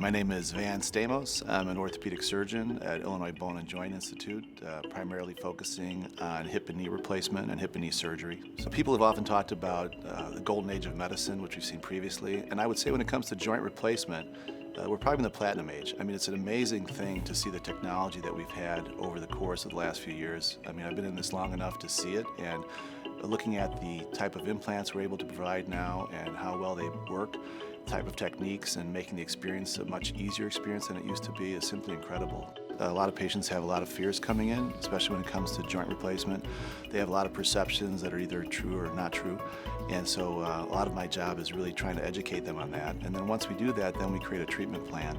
My name is Stamos. I'm an orthopedic surgeon at Illinois Bone and Joint Institute, primarily focusing on hip and knee replacement and hip and knee surgery. So people have often talked about the golden age of medicine, which we've seen previously, and I would say when it comes to joint replacement, we're probably in the platinum age. I mean, it's an amazing thing to see the technology that we've had over the course of the last few years. I mean, I've been in this long enough to see it, and looking at the type of implants we're able to provide now and how well they work, type of techniques, and making the experience a much easier experience than it used to be is simply incredible. A lot of patients have a lot of fears coming in, especially when it comes to joint replacement. They have a lot of perceptions that are either true or not true, and so a lot of my job is really trying to educate them on that. And then once we do that, then we create a treatment plan,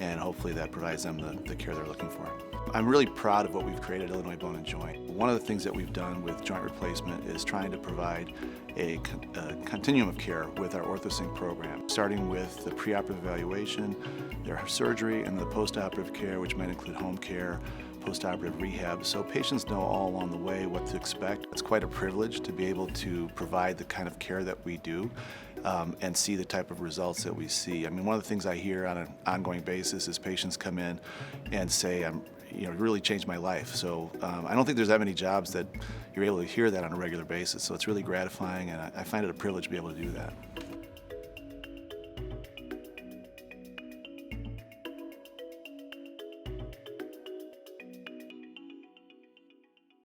and hopefully that provides them the care they're looking for. I'm really proud of what we've created at Illinois Bone and Joint. One of the things that we've done with joint replacement is trying to provide a continuum of care with our OrthoSync program, starting with the preoperative evaluation, their surgery, and the postoperative care, which might include home care, postoperative rehab, so patients know all along the way what to expect. It's quite a privilege to be able to provide the kind of care that we do and see the type of results that we see. I mean, one of the things I hear on an ongoing basis is patients come in and say, it really changed my life. So I don't think there's that many jobs that you're able to hear that on a regular basis, so it's really gratifying, and I find it a privilege to be able to do that.